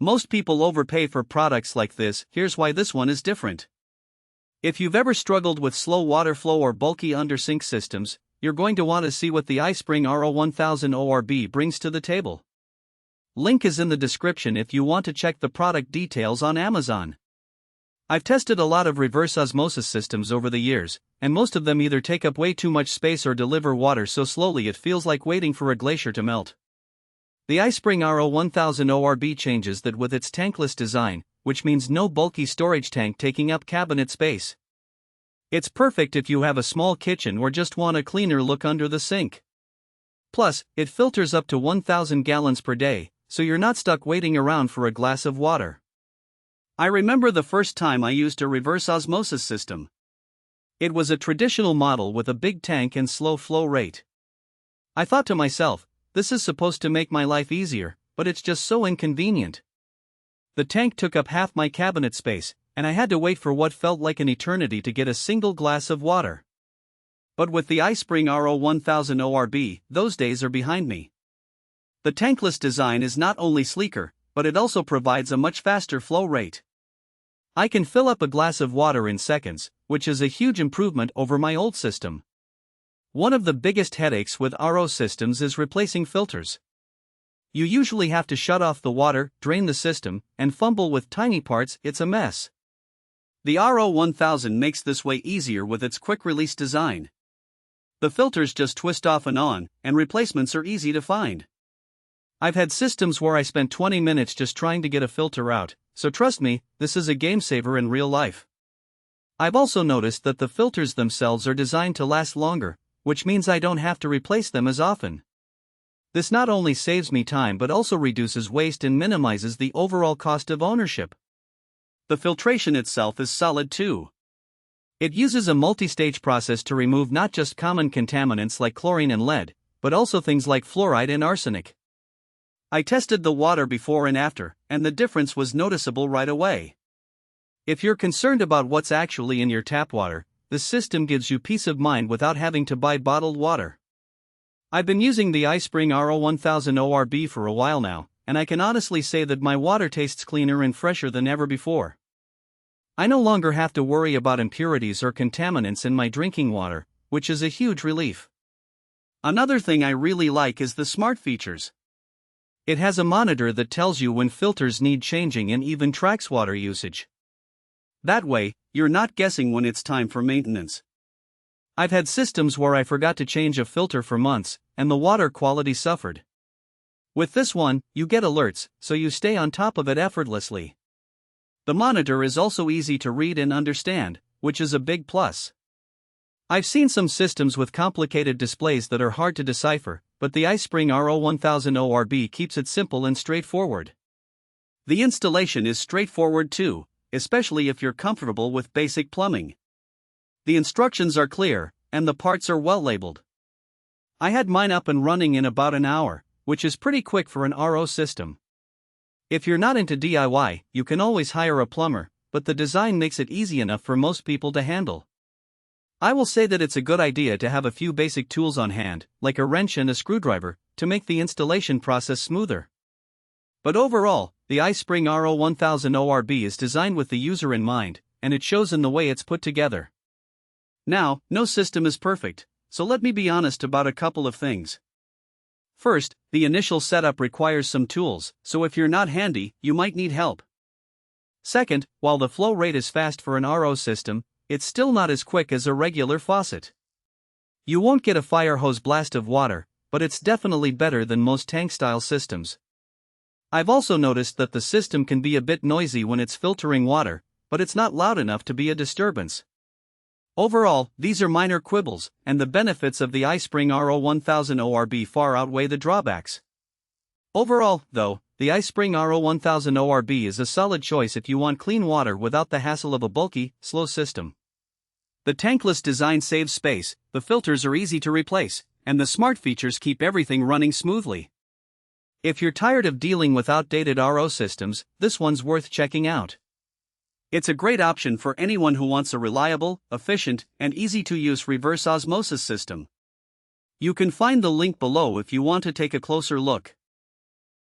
Most people overpay for products like this. Here's why this one is different. If you've ever struggled with slow water flow or bulky under-sink systems, you're going to want to see what the iSpring RO1000-ORB brings to the table. Link is in the description if you want to check the product details on Amazon. I've tested a lot of reverse osmosis systems over the years, and most of them either take up way too much space or deliver water so slowly it feels like waiting for a glacier to melt. The iSpring RO1000-ORB changes that with its tankless design, which means no bulky storage tank taking up cabinet space. It's perfect if you have a small kitchen or just want a cleaner look under the sink. Plus, it filters up to 1,000 gallons per day, so you're not stuck waiting around for a glass of water. I remember the first time I used a reverse osmosis system. It was a traditional model with a big tank and slow flow rate. I thought to myself, this is supposed to make my life easier, but it's just so inconvenient. The tank took up half my cabinet space, and I had to wait for what felt like an eternity to get a single glass of water. But with the iSpring RO1000-ORB, those days are behind me. The tankless design is not only sleeker, but it also provides a much faster flow rate. I can fill up a glass of water in seconds, which is a huge improvement over my old system. One of the biggest headaches with RO systems is replacing filters. You usually have to shut off the water, drain the system, and fumble with tiny parts. It's a mess. The RO1000 makes this way easier with its quick-release design. The filters just twist off and on, and replacements are easy to find. I've had systems where I spent 20 minutes just trying to get a filter out, so trust me, this is a game saver in real life. I've also noticed that the filters themselves are designed to last longer, which means I don't have to replace them as often. This not only saves me time but also reduces waste and minimizes the overall cost of ownership. The filtration itself is solid too. It uses a multi-stage process to remove not just common contaminants like chlorine and lead, but also things like fluoride and arsenic. I tested the water before and after, and the difference was noticeable right away. If you're concerned about what's actually in your tap water, the system gives you peace of mind without having to buy bottled water. I've been using the iSpring RO1000-ORB for a while now, and I can honestly say that my water tastes cleaner and fresher than ever before. I no longer have to worry about impurities or contaminants in my drinking water, which is a huge relief. Another thing I really like is the smart features. It has a monitor that tells you when filters need changing and even tracks water usage. That way, you're not guessing when it's time for maintenance. I've had systems where I forgot to change a filter for months, and the water quality suffered. With this one, you get alerts, so you stay on top of it effortlessly. The monitor is also easy to read and understand, which is a big plus. I've seen some systems with complicated displays that are hard to decipher, but the iSpring RO1000-ORB keeps it simple and straightforward. The installation is straightforward too, especially if you're comfortable with basic plumbing. The instructions are clear, and the parts are well labeled. I had mine up and running in about an hour, which is pretty quick for an RO system. If you're not into DIY, you can always hire a plumber, but the design makes it easy enough for most people to handle. I will say that it's a good idea to have a few basic tools on hand, like a wrench and a screwdriver, to make the installation process smoother. But overall, the iSpring RO1000-ORB is designed with the user in mind, and it shows in the way it's put together. Now, no system is perfect, so let me be honest about a couple of things. First, the initial setup requires some tools, so if you're not handy, you might need help. Second, while the flow rate is fast for an RO system, it's still not as quick as a regular faucet. You won't get a fire hose blast of water, but it's definitely better than most tank-style systems. I've also noticed that the system can be a bit noisy when it's filtering water, but it's not loud enough to be a disturbance. Overall, these are minor quibbles, and the benefits of the iSpring RO1000-ORB far outweigh the drawbacks. Overall, though, the iSpring RO1000-ORB is a solid choice if you want clean water without the hassle of a bulky, slow system. The tankless design saves space, the filters are easy to replace, and the smart features keep everything running smoothly. If you're tired of dealing with outdated RO systems, this one's worth checking out. It's a great option for anyone who wants a reliable, efficient, and easy-to-use reverse osmosis system. You can find the link below if you want to take a closer look.